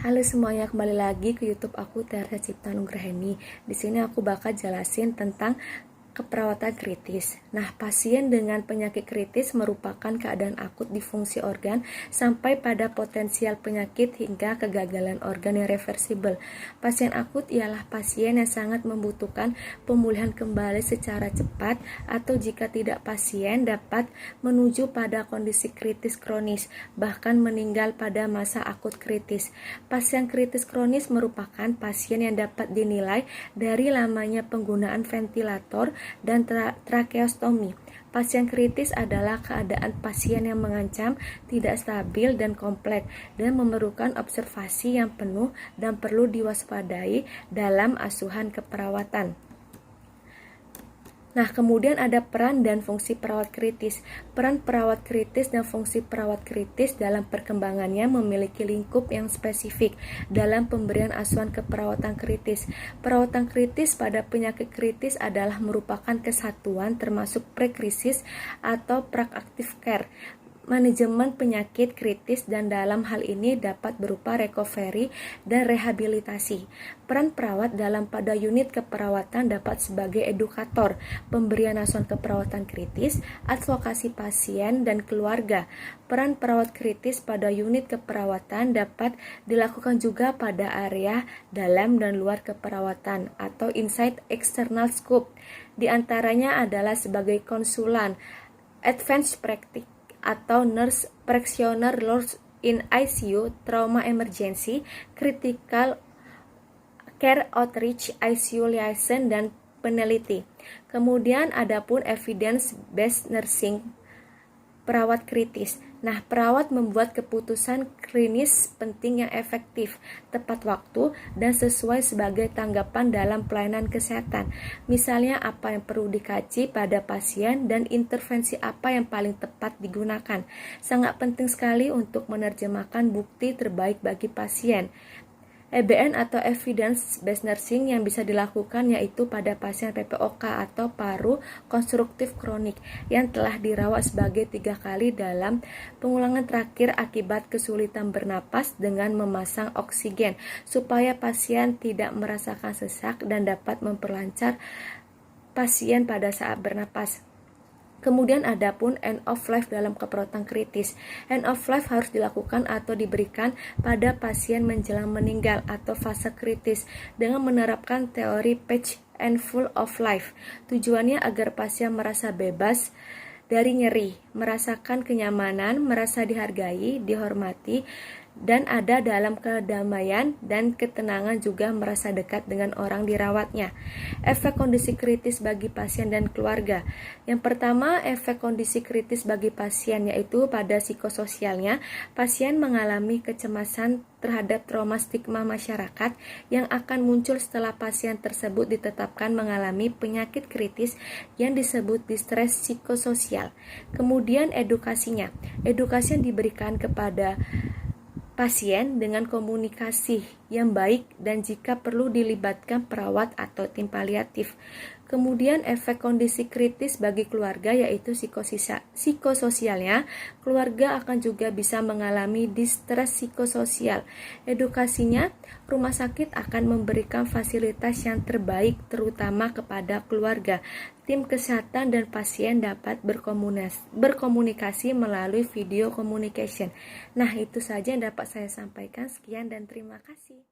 Halo semuanya, kembali lagi ke YouTube aku Teresa Cipta Nugraheni. Di sini aku bakal jelasin tentang keperawatan kritis. Nah, pasien dengan penyakit kritis merupakan keadaan akut di fungsi organ sampai pada potensial penyakit hingga kegagalan organ yang reversibel. Pasien akut ialah pasien yang sangat membutuhkan pemulihan kembali secara cepat, atau jika tidak, pasien dapat menuju pada kondisi kritis kronis, bahkan meninggal pada masa akut kritis. Pasien kritis kronis merupakan pasien yang dapat dinilai dari lamanya penggunaan ventilator dan tracheostomi. Pasien kritis adalah keadaan pasien yang mengancam, tidak stabil dan kompleks, dan memerlukan observasi yang penuh dan perlu diwaspadai dalam asuhan keperawatan. Nah, kemudian ada peran dan fungsi perawat kritis. Peran perawat kritis dan fungsi perawat kritis dalam perkembangannya memiliki lingkup yang spesifik dalam pemberian asuhan keperawatan kritis. Perawatan kritis pada penyakit kritis adalah merupakan kesatuan termasuk pre-krisis atau proactive care, manajemen penyakit kritis, dan dalam hal ini dapat berupa recovery dan rehabilitasi. Peran perawat dalam pada unit keperawatan dapat sebagai edukator, pemberian asuhan keperawatan kritis, advokasi pasien dan keluarga. Peran perawat kritis pada unit keperawatan dapat dilakukan juga pada area dalam dan luar keperawatan atau inside external scope. Di antaranya adalah sebagai konsulan, advanced practice atau nurse practitioner in ICU, trauma emergency, critical care outreach, ICU liaison, dan peneliti. Kemudian ada pun evidence based nursing, perawat kritis. Nah, perawat membuat keputusan klinis penting yang efektif, tepat waktu, dan sesuai sebagai tanggapan dalam pelayanan kesehatan. Misalnya, apa yang perlu dikaji pada pasien dan intervensi apa yang paling tepat digunakan. Sangat penting sekali untuk menerjemahkan bukti terbaik bagi pasien. EBN atau Evidence Based Nursing yang bisa dilakukan yaitu pada pasien PPOK atau paru konstruktif kronik yang telah dirawat sebagai 3 kali dalam pengulangan terakhir akibat kesulitan bernapas dengan memasang oksigen supaya pasien tidak merasakan sesak dan dapat memperlancar pasien pada saat bernapas. Kemudian ada pun end of life dalam keperawatan kritis. End of life harus dilakukan atau diberikan pada pasien menjelang meninggal atau fase kritis dengan menerapkan teori patch and full of life. Tujuannya agar pasien merasa bebas dari nyeri, merasakan kenyamanan, merasa dihargai, dihormati, dan ada dalam kedamaian dan ketenangan, juga merasa dekat dengan orang dirawatnya. Efek kondisi kritis bagi pasien dan keluarga. Yang pertama, efek kondisi kritis bagi pasien yaitu pada psikososialnya. Pasien mengalami kecemasan terhadap trauma stigma masyarakat yang akan muncul setelah pasien tersebut ditetapkan mengalami penyakit kritis yang disebut distres psikososial. Kemudian edukasinya. Edukasi yang diberikan kepada pasien dengan komunikasi yang baik dan jika perlu dilibatkan perawat atau tim paliatif. Kemudian efek kondisi kritis bagi keluarga yaitu psikososialnya. Keluarga akan juga bisa mengalami distres psikososial. Edukasinya, rumah sakit akan memberikan fasilitas yang terbaik terutama kepada keluarga. Tim kesehatan dan pasien dapat berkomunikasi melalui video communication. Nah, itu saja yang dapat saya sampaikan. Sekian dan terima kasih.